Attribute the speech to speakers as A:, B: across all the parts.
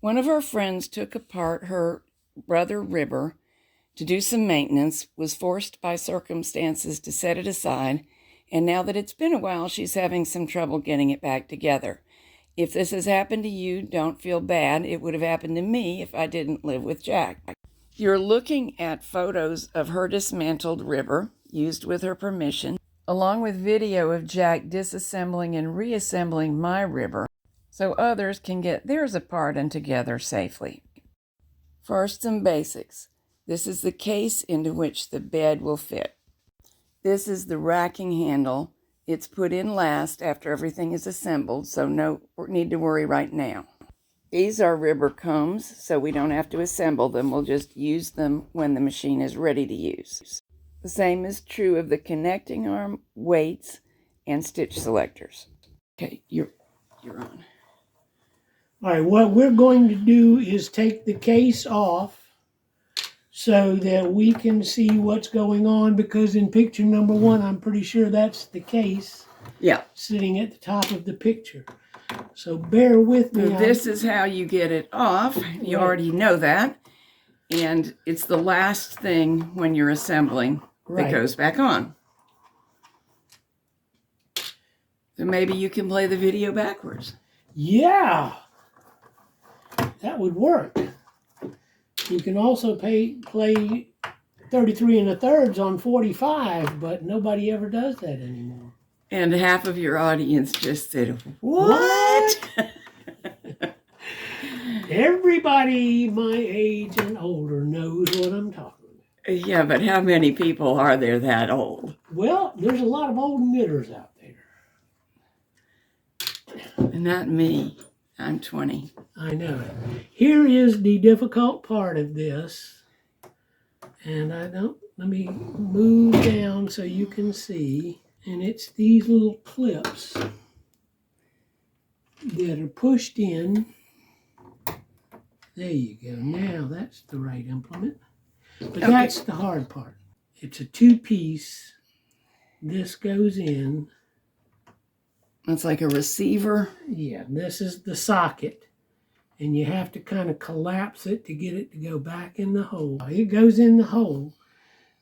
A: One of our friends took apart her brother ribber to do some maintenance, was forced by circumstances to set it aside, and now that it's been a while, she's having some trouble getting it back together. If this has happened to you, don't feel bad. It would have happened to me if I didn't live with Jack. You're looking at photos of her dismantled ribber, used with her permission, along with video of Jack disassembling and reassembling my ribber, so others can get theirs apart and together safely. First, some basics. This is the case into which the bed will fit. This is the racking handle. It's put in last after everything is assembled, so no need to worry right now. These are ribber combs, so we don't have to assemble them. We'll just use them when the machine is ready to use. The same is true of the connecting arm, weights, and stitch selectors. Okay, you're on.
B: All right, what we're going to do is take the case off so that we can see what's going on, because in picture number 1, I'm pretty sure that's the case.
A: Yeah.
B: Sitting at the top of the picture. So bear with me.
A: So this is how you get it off. You already know that. And it's the last thing when you're assembling that goes back on. So maybe you can play the video backwards.
B: Yeah, that would work. You can also play 33 1/3 on 45, but nobody ever does that anymore.
A: And half of your audience just said, "What?"
B: Everybody my age and older knows what I'm talking about.
A: Yeah, but how many people are there that old?
B: Well, there's a lot of old knitters out there.
A: Not me. I'm 20.
B: I know. Here is the difficult part of this. And let me move down so you can see. And it's these little clips that are pushed in. There you go. Now that's the right implement. But that's the hard part. It's a 2-piece. This goes in.
A: It's like a receiver.
B: Yeah, this is the socket. And you have to kind of collapse it to get it to go back in the hole. It goes in the hole.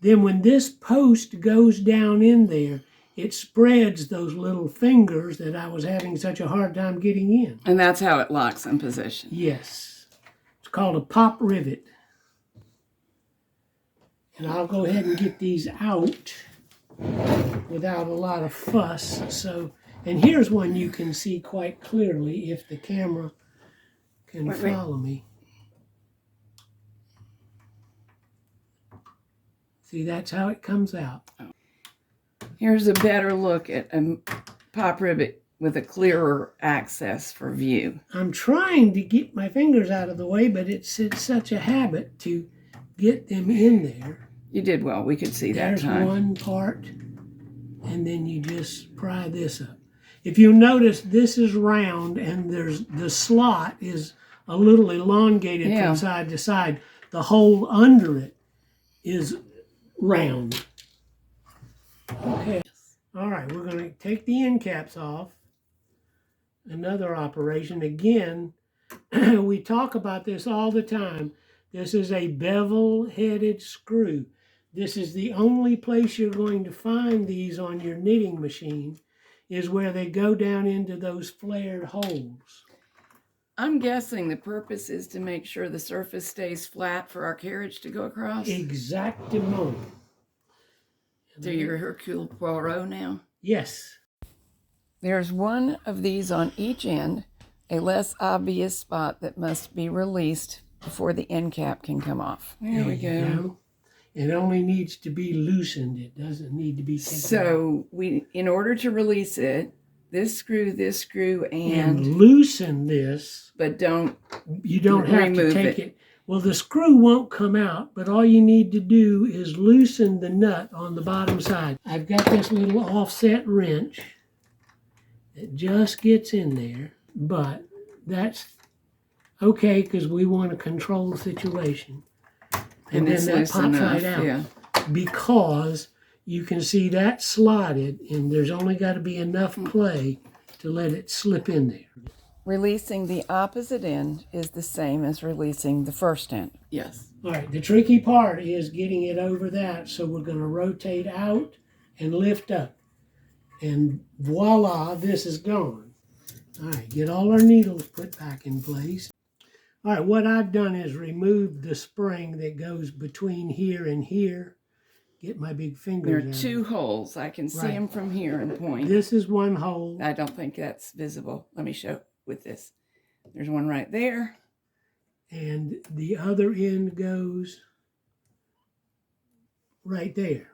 B: Then when this post goes down in there, it spreads those little fingers that I was having such a hard time getting in.
A: And that's how it locks in position.
B: Yes. It's called a pop rivet. And I'll go ahead and get these out without a lot of fuss. And here's one you can see quite clearly if the camera can follow me. See, that's how it comes out.
A: Here's a better look at a pop rivet with a clearer access for view.
B: I'm trying to get my fingers out of the way, but it's such a habit to get them in there.
A: You did well. We could see that time.
B: There's one part, and then you just pry this up. If you notice, this is round, and the slot is a little elongated from side to side. The hole under it is round. Okay. All right, we're going to take the end caps off. Another operation. Again, we talk about this all the time. This is a bevel-headed screw. This is the only place you're going to find these on your knitting machine, is where they go down into those flared holes.
A: I'm guessing the purpose is to make sure the surface stays flat for our carriage to go across.
B: Exactimo.
A: So you're Hercule Poirot now?
B: Yes.
A: There's one of these on each end, a less obvious spot that must be released before the end cap can come off. There we go.
B: It only needs to be loosened. It doesn't need to be taken out.
A: So in order to release it, this screw, and
B: loosen this.
A: But
B: you don't have to take it. Well, the screw won't come out, but all you need to do is loosen the nut on the bottom side. I've got this little offset wrench that just gets in there, but that's okay because we want to control the situation. And then that pops right out because you can see that slotted, and there's only got to be enough play to let it slip in there.
A: Releasing the opposite end is the same as releasing the first end. Yes.
B: All right, the tricky part is getting it over that, so we're going to rotate out and lift up. And voila, this is gone. All right, get all our needles put back in place. All right, what I've done is removed the spring that goes between here and here. Get my big finger
A: There
B: there.
A: are two holes. I can see them from here and point.
B: This is one hole.
A: I don't think that's visible. Let me show with this. There's one right there.
B: And the other end goes right there.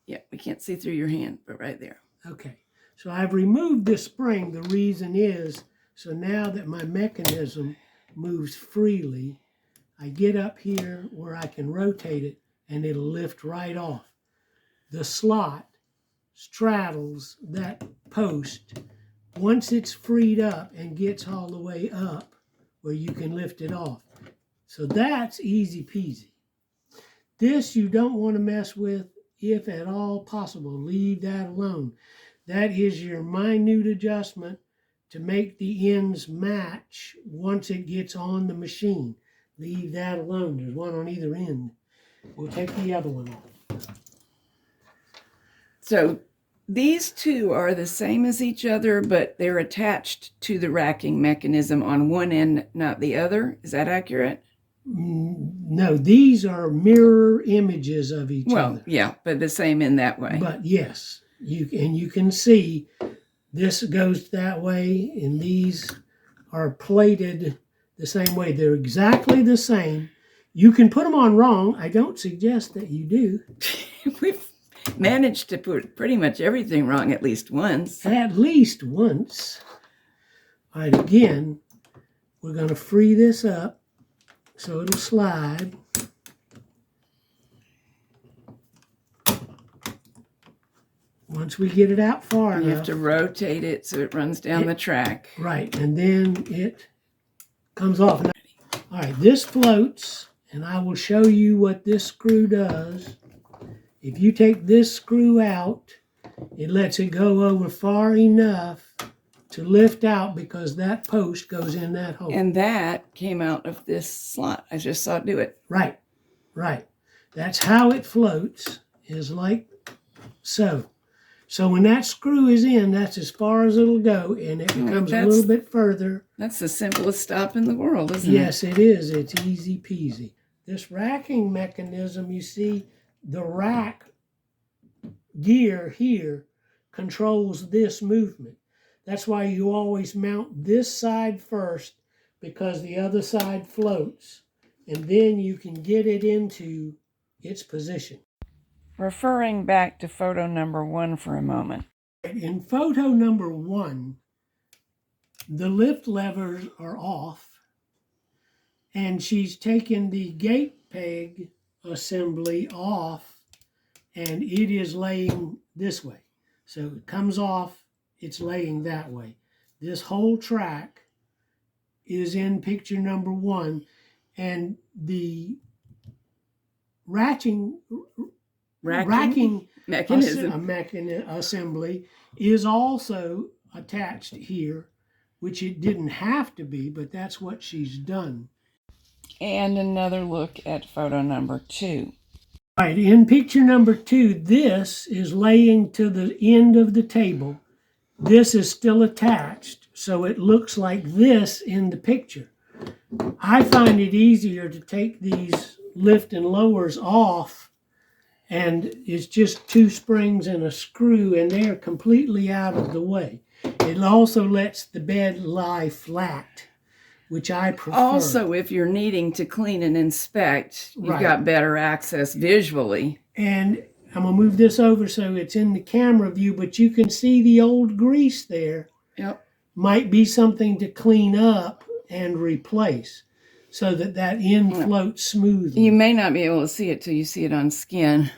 A: Yeah, we can't see through your hand, but right there.
B: Okay, so I've removed this spring. The reason is, so now that my mechanism moves freely, I get up here where I can rotate it and it'll lift right off. The slot straddles that post. Once it's freed up and gets all the way up where you can lift it off. So that's easy peasy. This you don't want to mess with if at all possible. Leave that alone. That is your minute adjustment to make the ends match once it gets on the machine. Leave that alone. There's one on either end. We'll take the other one off.
A: So these two are the same as each other, but they're attached to the racking mechanism on one end, not the other. Is that accurate?
B: No, these are mirror images of each other.
A: Well, yeah, but the same in that way.
B: But yes, you can see this goes that way, and these are plated the same way. They're exactly the same. You can put them on wrong. I don't suggest that you do.
A: We've managed to put pretty much everything wrong at least once.
B: At least once. All right, again, we're going to free this up so it'll slide. Once we get it out far enough.
A: You have to rotate it so it runs down the track.
B: Right, and then it comes off. All right, this floats, and I will show you what this screw does. If you take this screw out, it lets it go over far enough to lift out because that post goes in that hole.
A: And that came out of this slot. I just saw it do it.
B: Right, right. That's how it floats, is like so. So when that screw is in, that's as far as it'll go, and it becomes a little bit further.
A: That's the simplest stop in the world, isn't it?
B: Yes, it is. It's easy peasy. This racking mechanism, you see, the rack gear here controls this movement. That's why you always mount this side first, because the other side floats, and then you can get it into its position.
A: Referring back to photo number 1 for a moment.
B: In photo number 1, the lift levers are off, and she's taken the gate peg assembly off, and it is laying this way. So it comes off, it's laying that way. This whole track is in picture number 1, and the racking mechanism assembly is also attached here, which it didn't have to be, but that's what she's done.
A: And another look at photo number 2.
B: Right, in picture number 2, this is laying to the end of the table. This is still attached, so it looks like this in the picture. I find it easier to take these lift and lowers off, and it's just 2 springs and a screw, and they're completely out of the way. It also lets the bed lie flat, which I prefer.
A: Also, if you're needing to clean and inspect, you've got better access visually.
B: And I'm going to move this over so it's in the camera view, but you can see the old grease there.
A: Yep.
B: Might be something to clean up and replace so that that end floats smoothly.
A: You may not be able to see it till you see it on skin.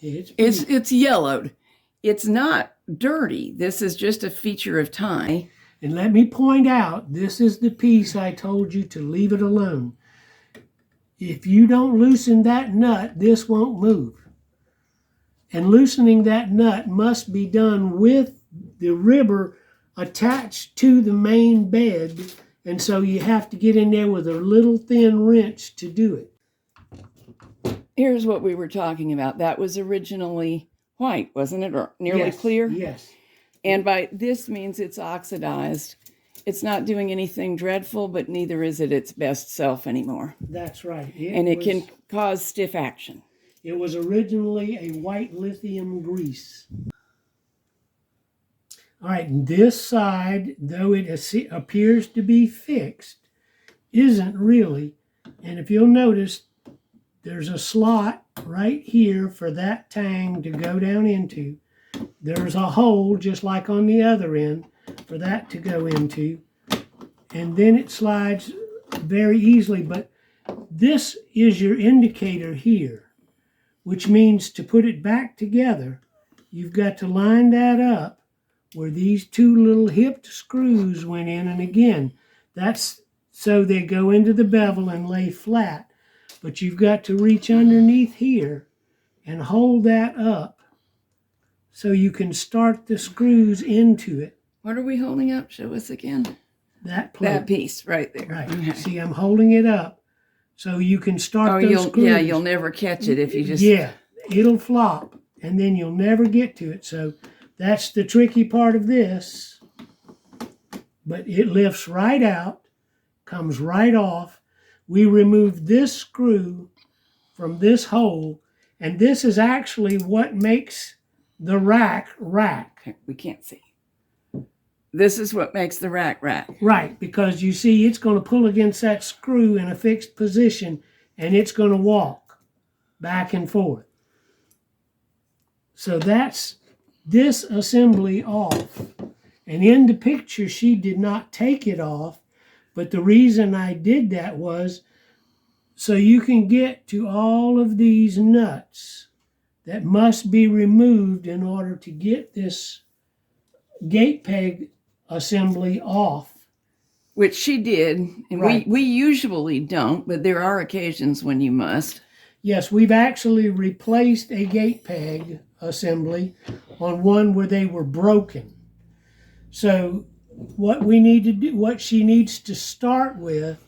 A: It's yellowed. It's not dirty. This is just a feature of time.
B: And let me point out, this is the piece I told you to leave it alone. If you don't loosen that nut, this won't move. And loosening that nut must be done with the ribber attached to the main bed, and so you have to get in there with a little thin wrench to do it.
A: Here's what we were talking about. That was originally white, wasn't it? Or nearly clear?
B: Yes.
A: And by this means it's oxidized. It's not doing anything dreadful, but neither is it its best self anymore.
B: That's right.
A: It can cause stiff action.
B: It was originally a white lithium grease. All right, and this side, though it appears to be fixed, isn't really. And if you'll notice, there's a slot right here for that tang to go down into. There's a hole, just like on the other end, for that to go into. And then it slides very easily. But this is your indicator here, which means to put it back together, you've got to line that up where these two little hipped screws went in. And again, that's so they go into the bevel and lay flat. But you've got to reach underneath here and hold that up so you can start the screws into it.
A: What are we holding up? Show us again.
B: That plate.
A: That piece right there.
B: Right.
A: Okay.
B: See, I'm holding it up so you can start those screws.
A: Yeah, you'll never catch it if you just...
B: Yeah, it'll flop, and then you'll never get to it. So that's the tricky part of this. But it lifts right out, comes right off. We removed this screw from this hole, and this is actually what makes the rack.
A: Okay, we can't see. This is what makes the rack.
B: Right, because you see it's going to pull against that screw in a fixed position, and it's going to walk back and forth. So that's this assembly off. And in the picture, she did not take it off. But the reason I did that was so you can get to all of these nuts that must be removed in order to get this gate peg assembly off.
A: Which she did, and
B: right.
A: we usually don't, but there are occasions when you must.
B: Yes, we've actually replaced a gate peg assembly on one where they were broken. So what we need to do, what she needs to start with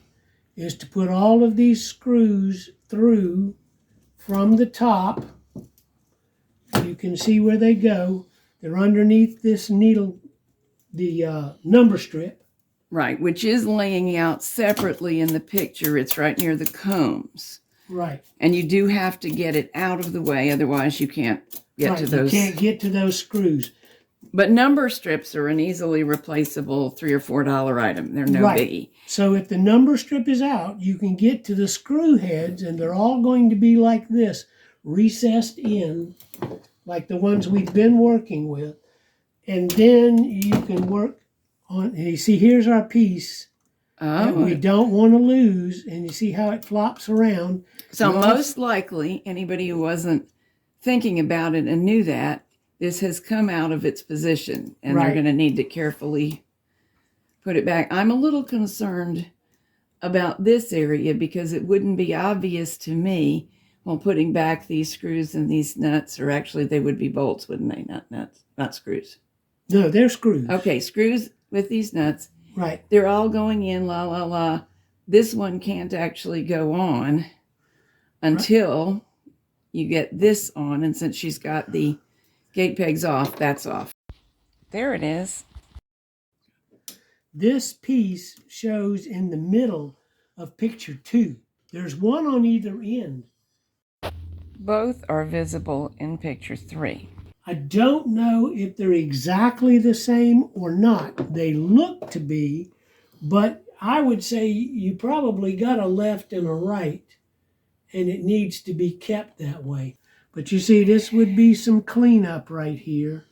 B: is to put all of these screws through from the top. You can see where they go. They're underneath this needle, the number strip.
A: Right, which is laying out separately in the picture. It's right near the combs.
B: Right.
A: And you do have to get it out of the way, otherwise you can't get to those.
B: You can't get to those screws.
A: But number strips are an easily replaceable $3 or $4 item. They're no biggie.
B: So if the number strip is out, you can get to the screw heads, and they're all going to be like this, recessed in, like the ones we've been working with. And then you can work on, and you see, here's our piece that we don't want to lose, and you see how it flops around.
A: So most likely, anybody who wasn't thinking about it and knew that, this has come out of its position, and they're going to need to carefully put it back. I'm a little concerned about this area because it wouldn't be obvious to me while putting back these screws and these nuts, or actually they would be bolts, wouldn't they? Not nuts, not screws.
B: No, they're screws.
A: Okay, screws with these nuts.
B: Right.
A: They're all going in, la, la, la. This one can't actually go on until you get this on, and since she's got the gate pegs off, that's off. There it is.
B: This piece shows in the middle of picture 2. There's one on either end.
A: Both are visible in picture 3.
B: I don't know if they're exactly the same or not. They look to be, but I would say you probably got a left and a right, and it needs to be kept that way. But you see, this would be some cleanup right here.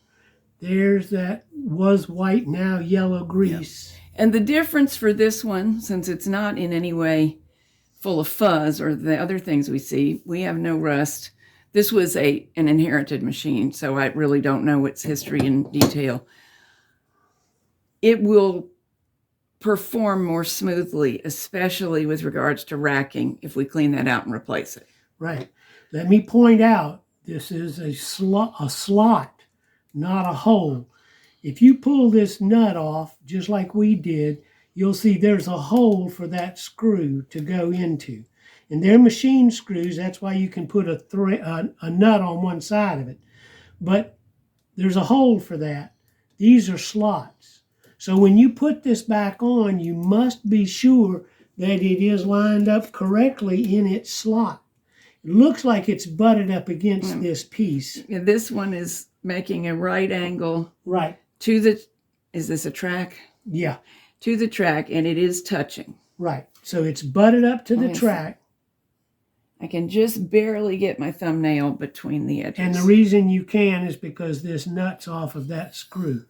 B: There's that was white, now yellow grease.
A: Yep. And the difference for this one, since it's not in any way full of fuzz or the other things we see, we have no rust. This was an inherited machine, so I really don't know its history in detail. It will perform more smoothly, especially with regards to racking, if we clean that out and replace it.
B: Right. Let me point out, this is a slot, not a hole. If you pull this nut off, just like we did, you'll see there's a hole for that screw to go into. And they're machine screws. That's why you can put a nut on one side of it. But there's a hole for that. These are slots. So when you put this back on, you must be sure that it is lined up correctly in its slot. It looks like it's butted up against this piece.
A: And this one is making a right angle.
B: Right.
A: To the, is this a track?
B: Yeah.
A: To the track, and it is touching.
B: Right. So it's butted up to the track.
A: I can just barely get my thumbnail between the edges.
B: And the reason you can is because this nut's off of that screw.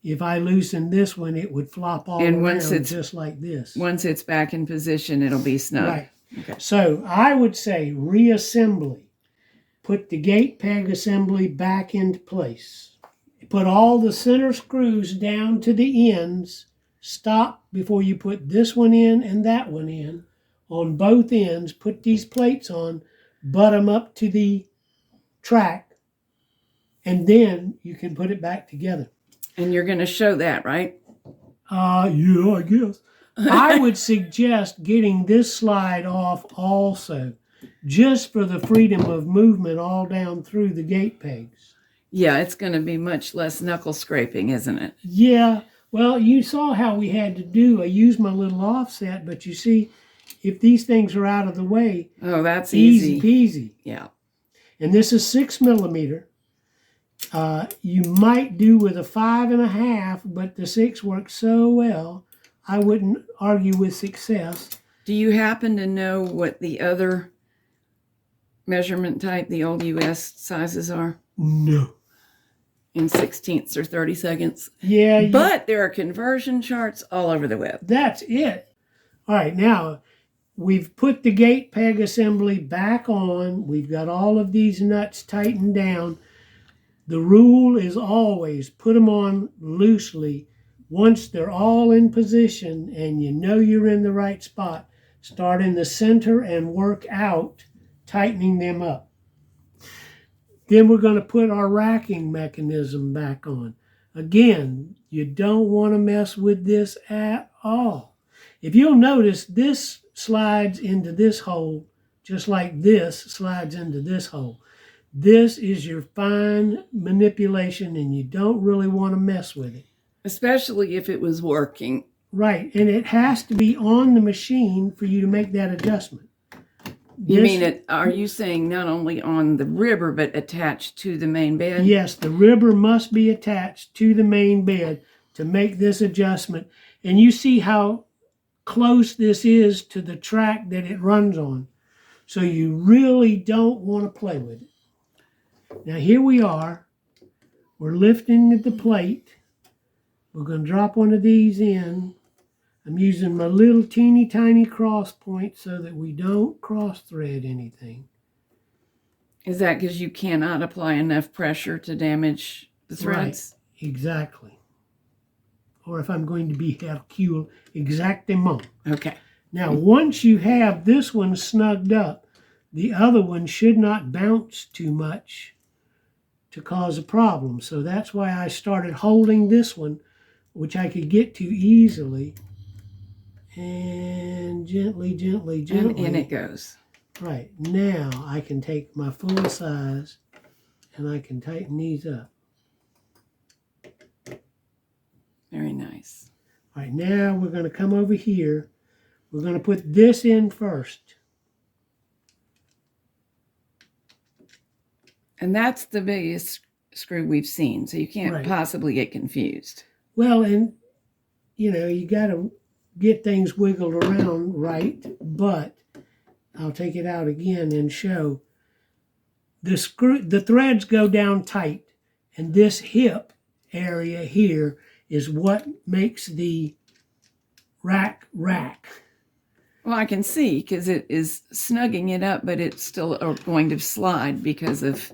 B: If I loosen this one, it would flop all around just like this.
A: Once it's back in position, it'll be snug.
B: Right.
A: Okay.
B: So I would say reassembly. Put the gate peg assembly back into place. Put all the center screws down to the ends. Stop before you put this one in and that one in. On both ends, put these plates on, butt them up to the track, and then you can put it back together.
A: And you're going to show that, right?
B: Yeah, I guess. I would suggest getting this slide off also, just for the freedom of movement all down through the gate pegs.
A: Yeah, it's going to be much less knuckle scraping, isn't it?
B: Yeah. Well, you saw how we had to do. I used my little offset, but you see, if these things are out of the way,
A: oh, that's easy
B: peasy.
A: Yeah.
B: And this is 6 millimeter. You might do with a 5.5, but the 6 works so well, I wouldn't argue with success.
A: Do you happen to know what the other measurement type, the old US sizes are?
B: No.
A: In 16ths or 32nds?
B: Yeah.
A: But there are conversion charts all over the web.
B: That's it. All right, now we've put the gate peg assembly back on. We've got all of these nuts tightened down. The rule is always put them on loosely. Once they're all in position and you know you're in the right spot, start in the center and work out, tightening them up. Then we're going to put our racking mechanism back on. Again, you don't want to mess with this at all. If you'll notice, this slides into this hole just like this slides into this hole. This is your fine manipulation, and you don't really want to mess with it.
A: Especially if it was working.
B: Right, and it has to be on the machine for you to make that adjustment.
A: You mean it? Are you saying not only on the ribber, but attached to the main bed?
B: Yes, the ribber must be attached to the main bed to make this adjustment. And you see how close this is to the track that it runs on. So you really don't want to play with it. Now here we are. We're lifting the plate. We're going to drop one of these in. I'm using my little teeny tiny cross point so that we don't cross thread anything.
A: Is that because you cannot apply enough pressure to damage the threads?
B: Right, exactly. Or if I'm going to be Hercule, exactement.
A: Okay.
B: Now, once you have this one snugged up, the other one should not bounce too much to cause a problem. So that's why I started holding this one, which I could get to easily. And gently, gently, gently.
A: And in it goes.
B: Right. Now I can take my full size and I can tighten these up.
A: Very nice.
B: All right, now we're going to come over here. We're going to put this in first.
A: And that's the biggest screw we've seen, so you can't possibly get confused.
B: Well, and, you know, you got to get things wiggled around right, but I'll take it out again and show. The threads go down tight, and this hip area here is what makes the rack.
A: Well, I can see because it is snugging it up, but it's still going to slide because of...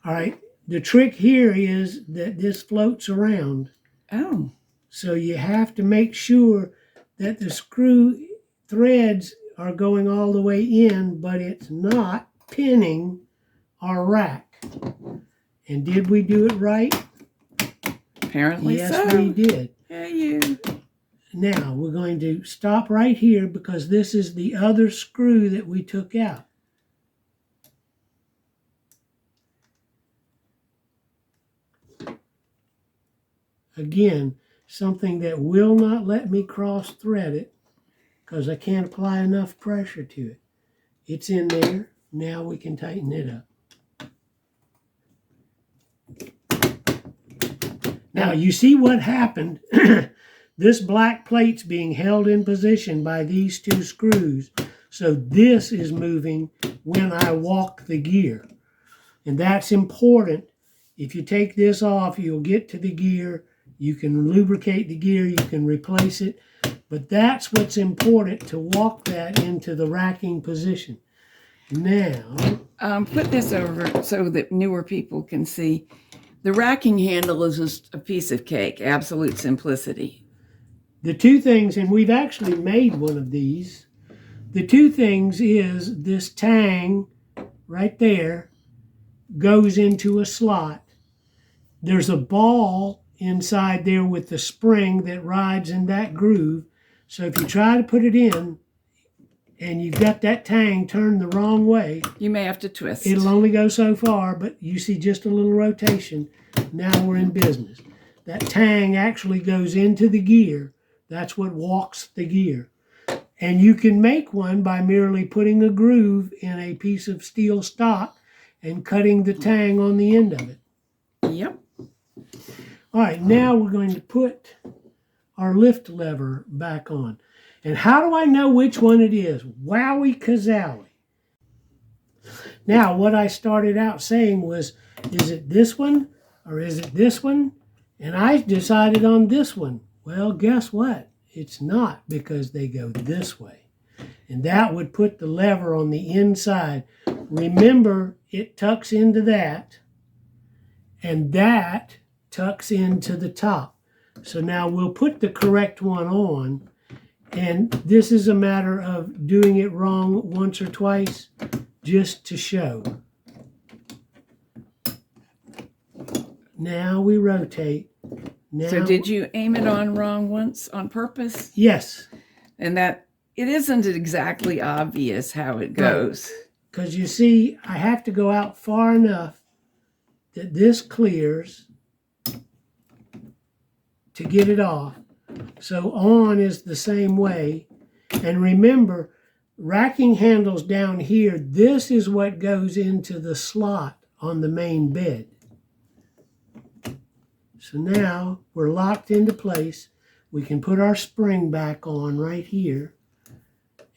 B: All right. The trick here is that this floats around.
A: Oh.
B: So you have to make sure that the screw threads are going all the way in, but it's not pinning our rack. And did we do it right?
A: Apparently
B: yes,
A: so.
B: we did.
A: Yeah, you.
B: Now, we're going to stop right here because this is the other screw that we took out. Again, something that will not let me cross thread it because I can't apply enough pressure to it. It's in there. Now we can tighten it up. Now, you see what happened? This black plate's being held in position by these two screws. So this is moving when I walk the gear. And that's important. If you take this off, you'll get to the gear. You can lubricate the gear. You can replace it. But that's what's important, to walk that into the racking position. Now,
A: put this over so that newer people can see. The racking handle is just a piece of cake, absolute simplicity.
B: the two things, and we've actually made one of these. The two things is this tang right there goes into a slot. There's a ball inside there with the spring that rides in that groove. So if you try to put it in and you've got that tang turned the wrong way,
A: you may have to twist.
B: It'll only go so far, but you see just a little rotation. Now we're in business. That tang actually goes into the gear. That's what walks the gear. And you can make one by merely putting a groove in a piece of steel stock and cutting the tang on the end of it.
A: Yep.
B: All right, now we're going to put our lift lever back on. And how do I know which one it is? Wowie kazowie. Now, what I started out saying was, is it this one or is it this one? And I decided on this one. Well, guess what? It's not, because they go this way. And that would put the lever on the inside. Remember, it tucks into that, and that tucks into the top. So now we'll put the correct one on, and this is a matter of doing it wrong once or twice just to show. Now we rotate. Now,
A: so did you aim it on wrong once on purpose?
B: Yes.
A: And that it isn't exactly obvious how it goes.
B: Because you see, I have to go out far enough that this clears to get it off. So on is the same way. And remember, racking handles down here, this is what goes into the slot on the main bed. So now we're locked into place. We can put our spring back on right here,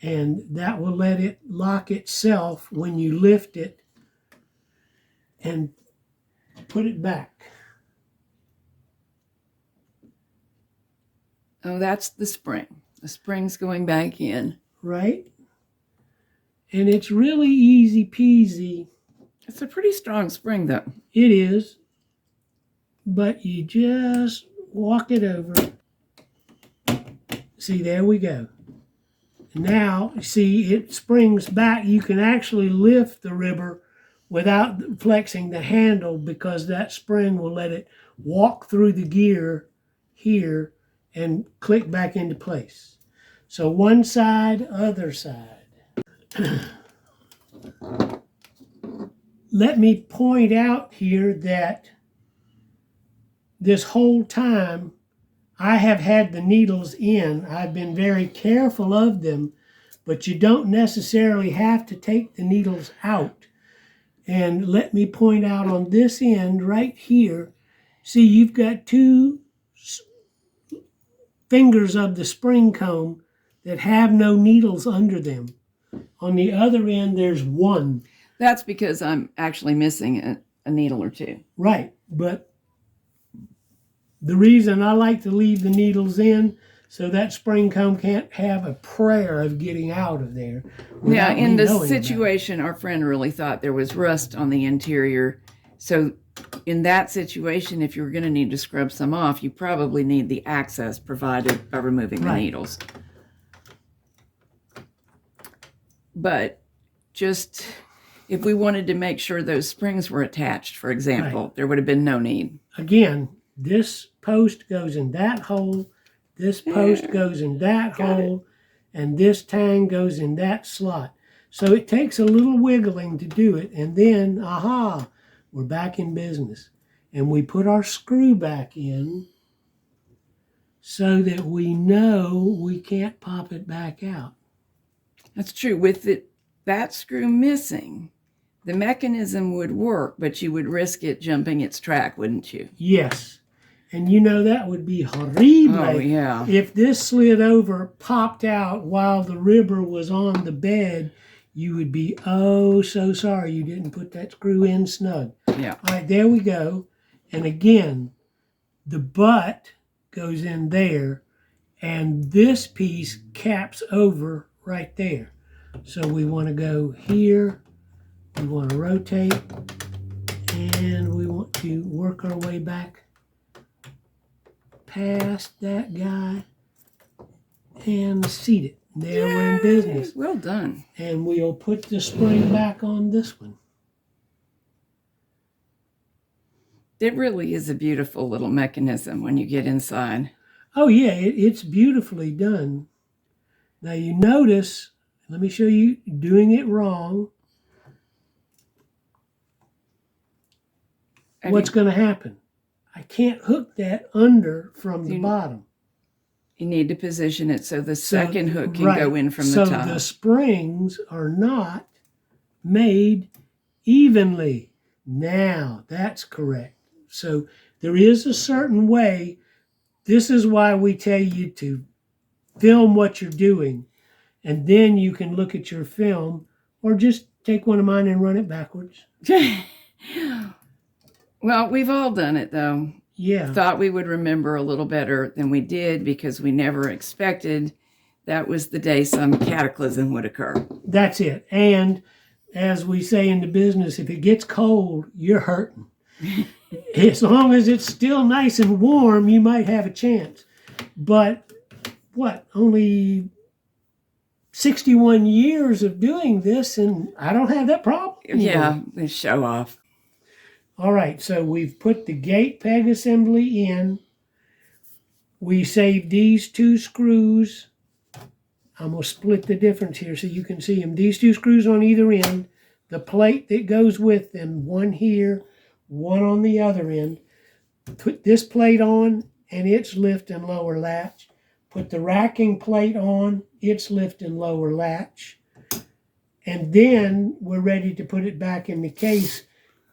B: and that will let it lock itself when you lift it and put it back.
A: Oh, that's the spring. The spring's going back in.
B: Right? And it's really easy peasy.
A: It's a pretty strong spring, though.
B: It is. But you just walk it over. See, there we go. Now, see, it springs back. You can actually lift the ribber without flexing the handle, because that spring will let it walk through the gear here and click back into place. So one side, other side. Let me point out here that this whole time I have had the needles in. I've been very careful of them, but you don't necessarily have to take the needles out. And let me point out on this end right here, see, you've got two fingers of the spring comb that have no needles under them. On the other end, there's one.
A: That's because I'm actually missing a needle or two.
B: Right, but the reason I like to leave the needles in, so that spring comb can't have a prayer of getting out of there.
A: Now, in this situation, our friend really thought there was rust on the interior. So in that situation, if you're going to need to scrub some off, you probably need the access provided by removing the needles. But just if we wanted to make sure those springs were attached, for example, there would have been no need.
B: Again, This post goes in that hole, this post goes in that hole, and this tang goes in that slot. So it takes a little wiggling to do it, and then, aha, we're back in business. And we put our screw back in so that we know we can't pop it back out.
A: That's true. With that screw missing, the mechanism would work, but you would risk it jumping its track, wouldn't you?
B: Yes. And you know that would be horrible.
A: Oh, yeah.
B: If this slid over, popped out while the ribber was on the bed, you would be oh so sorry you didn't put that screw in snug.
A: Yeah.
B: All right, there we go. And again, the butt goes in there, and this piece caps over right there. So we want to go here, we want to rotate, and we want to work our way back past that guy and seat it. There we're in business.
A: Well done.
B: And we'll put the spring back on this one.
A: It really is a beautiful little mechanism when you get inside.
B: Oh yeah, it's beautifully done. Now you notice, let me show you doing it wrong. What's going to happen? I can't hook that under from the bottom.
A: You need to position it so the second hook can go in from the top.
B: So the springs are not made evenly. Now, that's correct. So there is a certain way. This is why we tell you to film what you're doing, and then you can look at your film, or just take one of mine and run it backwards.
A: Well, we've all done it, though.
B: Yeah.
A: Thought we would remember a little better than we did because we never expected that was the day some cataclysm would occur.
B: That's it. And as we say in the business, if it gets cold, you're hurting. As long as it's still nice and warm, you might have a chance. But only 61 years of doing this, and I don't have that problem anymore.
A: Yeah, they show off.
B: All right, so we've put the gate peg assembly in. We saved these two screws. I'm going to split the difference here so you can see them. These two screws on either end, the plate that goes with them, one here, one on the other end. Put this plate on and its lift and lower latch. Put the racking plate on, its lift and lower latch. And then we're ready to put it back in the case.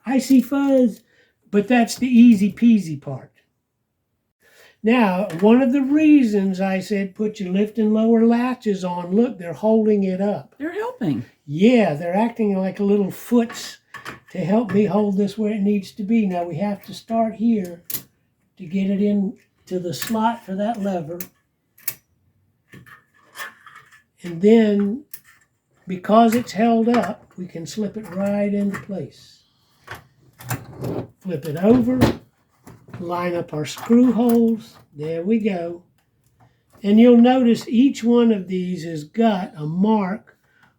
B: I see fuzz, but that's the easy peasy part. Now, one of the reasons I said put your lift and lower latches on, look, they're holding it up.
A: They're helping.
B: Yeah, they're acting like little foots to help me hold this where it needs to be. Now we have to start here to get it into the slot for that lever. And then, because it's held up, we can slip it right into place. Flip it over, line up our screw holes. There we go. And you'll notice each one of these has got a mark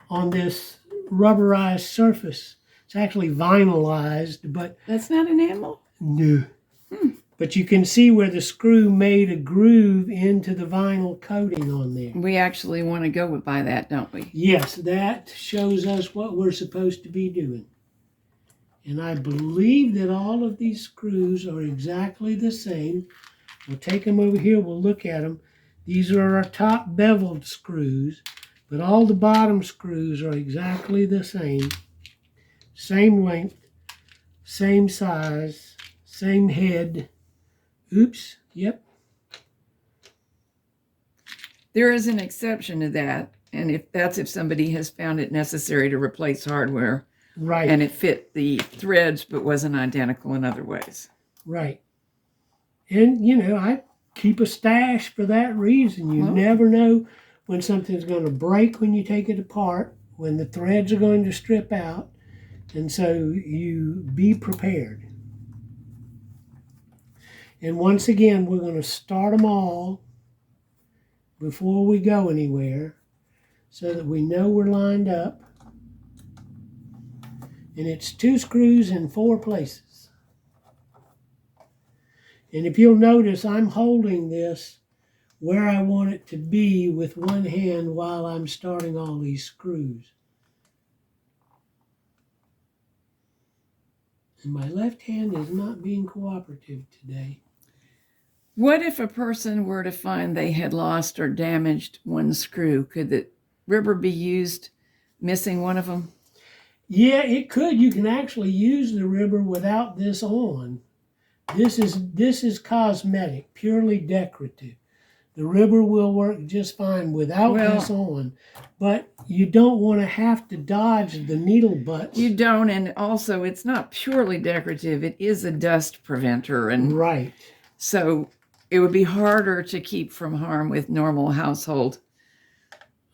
B: on this rubberized surface. It's actually vinylized, but...
A: That's not enamel?
B: No. But you can see where the screw made a groove into the vinyl coating on there.
A: We actually want to go by that, don't we?
B: Yes, that shows us what we're supposed to be doing. And I believe that all of these screws are exactly the same. We'll take them over here, we'll look at them. These are our top beveled screws, but all the bottom screws are exactly the same. Same length, same size, same head. Oops, yep.
A: There is an exception to that, and if somebody has found it necessary to replace hardware.
B: Right.
A: And it fit the threads but wasn't identical in other ways.
B: Right. And, I keep a stash for that reason. You never know when something's going to break when you take it apart, when the threads are going to strip out. And so you be prepared. And once again, we're going to start them all before we go anywhere so that we know we're lined up. And it's 2 screws in 4 places. And if you'll notice, I'm holding this where I want it to be with one hand while I'm starting all these screws. And my left hand is not being cooperative today.
A: What if a person were to find they had lost or damaged one screw? Could the rubber be used missing one of them?
B: Yeah, it could. You can actually use the rubber without this on. This is cosmetic, purely decorative. The rubber will work just fine without this on, but you don't want to have to dodge the needle butts.
A: You don't, and also it's not purely decorative. It is a dust preventer, and
B: right.
A: So it would be harder to keep from harm with normal household.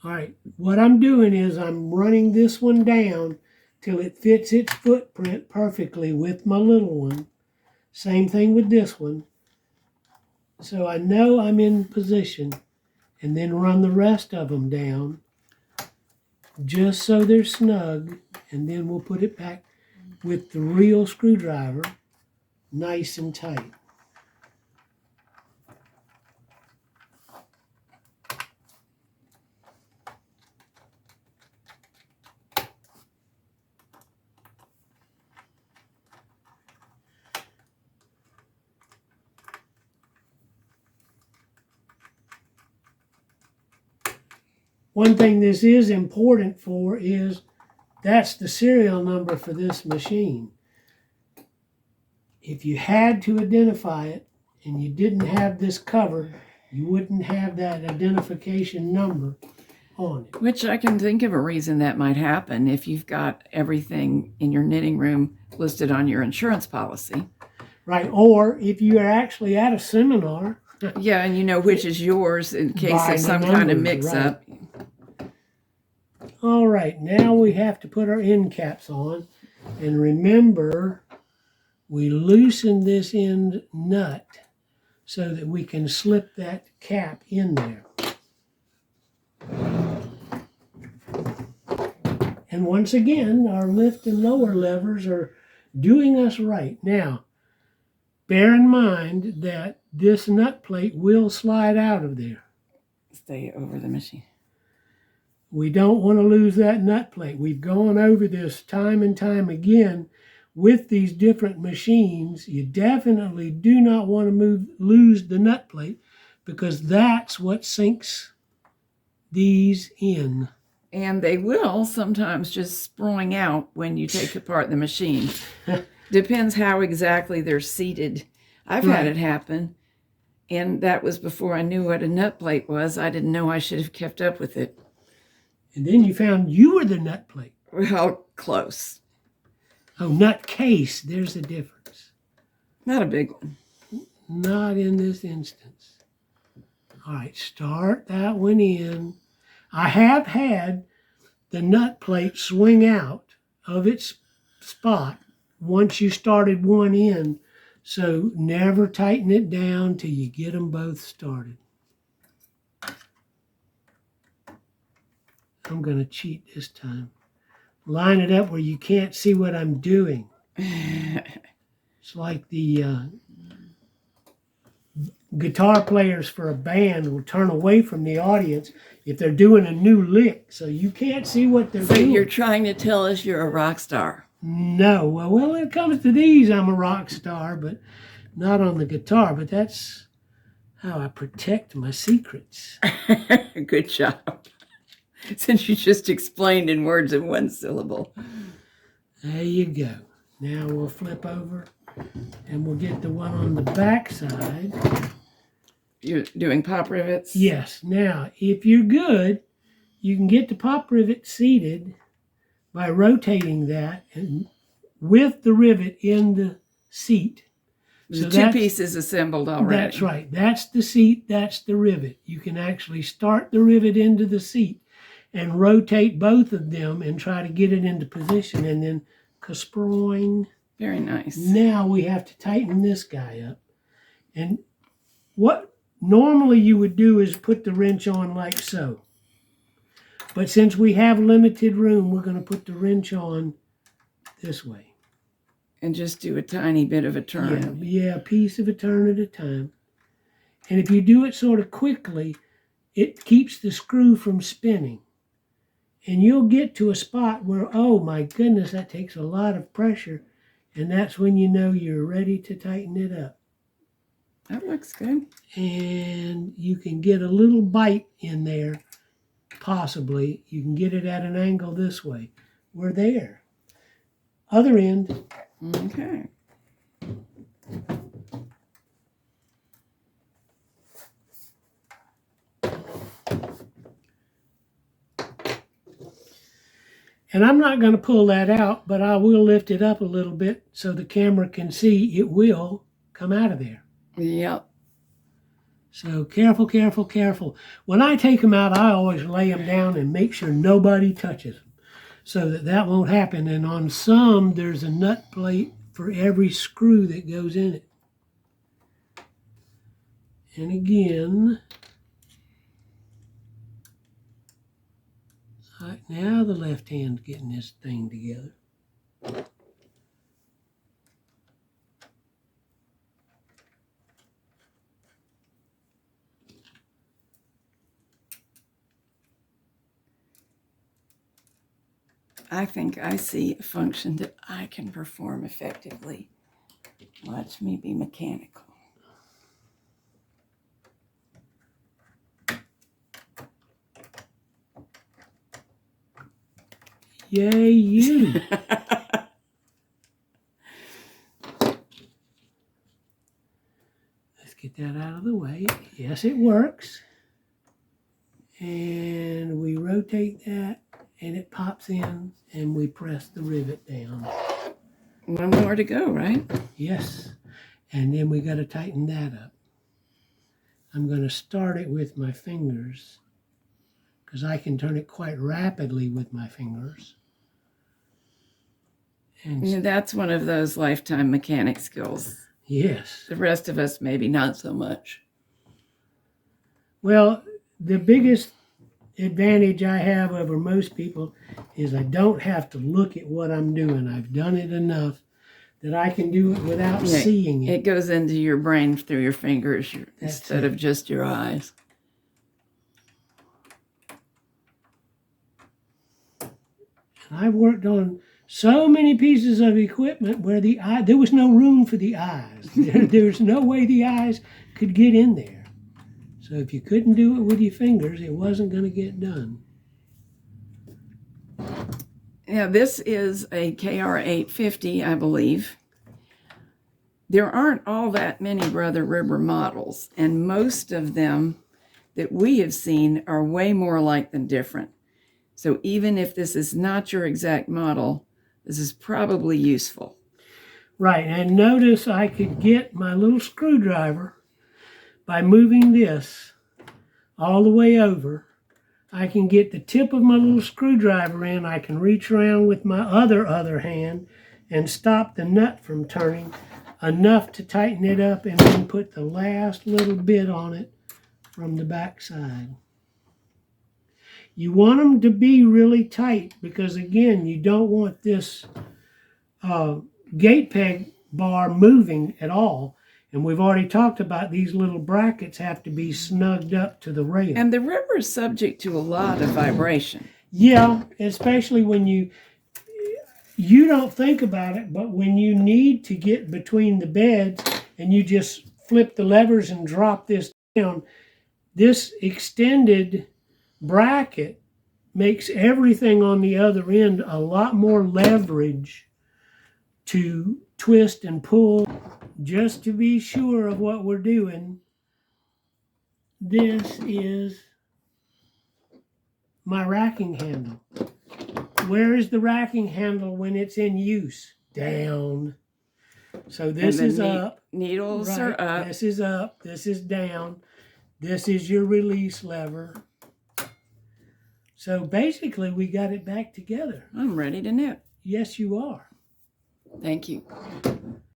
B: All right, what I'm doing is I'm running this one down till it fits its footprint perfectly with my little one. Same thing with this one. So I know I'm in position, and then run the rest of them down just so they're snug, and then we'll put it back with the real screwdriver nice and tight. One thing this is important for is that's the serial number for this machine. If you had to identify it and you didn't have this cover, you wouldn't have that identification number on it.
A: Which I can think of a reason that might happen if you've got everything in your knitting room listed on your insurance policy.
B: Right, or if you are actually at a seminar.
A: Yeah, and you know which is yours in case of some kind of mix-up.
B: Right. All right, now we have to put our end caps on. And remember, we loosen this end nut so that we can slip that cap in there. And once again, our lift and lower levers are doing us right. Now, bear in mind that this nut plate will slide out of there.
A: Stay over the machine.
B: We don't want to lose that nut plate. We've gone over this time and time again with these different machines. You definitely do not want to lose the nut plate because that's what sinks these in.
A: And they will sometimes just spring out when you take apart the machine. Depends how exactly they're seated. I've had it happen, and that was before I knew what a nut plate was. I didn't know I should have kept up with it.
B: And then you found you were the nut plate.
A: Well, close.
B: Oh, nut case. There's a difference.
A: Not a big one.
B: Not in this instance. All right, start that one in. I have had the nut plate swing out of its spot once you started one in, so never tighten it down till you get them both started. I'm going to cheat this time. Line it up where you can't see what I'm doing. It's like the guitar players for a band will turn away from the audience if they're doing a new lick, so you can't see what they're doing.
A: So you're trying to tell us you're a rock star?
B: No. Well, when it comes to these, I'm a rock star, but not on the guitar. But that's how I protect my secrets.
A: Good job. Since you just explained in words of one syllable.
B: There you go. Now we'll flip over and we'll get the one on the back side.
A: You're doing pop rivets?
B: Yes. Now, if you're good, you can get the pop rivet seated by rotating that and with the rivet in the seat.
A: So two pieces assembled already.
B: That's right. That's the seat. That's the rivet. You can actually start the rivet into the seat and rotate both of them and try to get it into position, and then kasproing.
A: Very nice.
B: Now we have to tighten this guy up. And what normally you would do is put the wrench on like so. But since we have limited room, we're going to put the wrench on this way.
A: And just do a tiny bit of a turn.
B: Yeah, a piece of a turn at a time. And if you do it sort of quickly, it keeps the screw from spinning. And you'll get to a spot where, oh my goodness, that takes a lot of pressure. And that's when you know you're ready to tighten it up.
A: That looks good.
B: And you can get a little bite in there, possibly. You can get it at an angle this way. We're there. Other end.
A: Okay.
B: And I'm not going to pull that out, but I will lift it up a little bit so the camera can see it will come out of there.
A: Yep.
B: So careful, careful, careful. When I take them out, I always lay them down and make sure nobody touches them so that won't happen. And on some, there's a nut plate for every screw that goes in it. And again, now the left hand's getting this thing together.
A: I think I see a function that I can perform effectively. Watch me be mechanical.
B: Yay, you. Let's get that out of the way. Yes, it works. And we rotate that, and it pops in, and we press the rivet down.
A: One more to go, right?
B: Yes. And then we got to tighten that up. I'm going to start it with my fingers because I can turn it quite rapidly with my fingers.
A: And that's one of those lifetime mechanic skills.
B: Yes.
A: The rest of us, maybe not so much.
B: Well, the biggest advantage I have over most people is I don't have to look at what I'm doing. I've done it enough that I can do it without seeing it.
A: It goes into your brain through your fingers instead of just your eyes.
B: And I've worked on so many pieces of equipment where there was no room for the eyes. There's no way the eyes could get in there. So if you couldn't do it with your fingers, it wasn't going to get done.
A: Yeah, this is a KR850, I believe. There aren't all that many Brother River models, and most of them that we have seen are way more alike than different. So even if this is not your exact model, this is probably useful.
B: Right, and notice I could get my little screwdriver by moving this all the way over. I can get the tip of my little screwdriver in. I can reach around with my other hand and stop the nut from turning enough to tighten it up and then put the last little bit on it from the back side. You want them to be really tight because, again, you don't want this gate peg bar moving at all. And we've already talked about these little brackets have to be snugged up to the rail.
A: And the river is subject to a lot of vibration.
B: Yeah, especially when you don't think about it, but when you need to get between the beds and you just flip the levers and drop this down, this extended bracket makes everything on the other end a lot more leverage to twist and pull. Just to be sure of what we're doing, this is my racking handle. Where is the racking handle when it's in use? Down. So this is up.
A: Needles are up.
B: This is up. This is down. This is your release lever. So basically, we got it back together.
A: I'm ready to knit.
B: Yes, you are.
A: Thank you.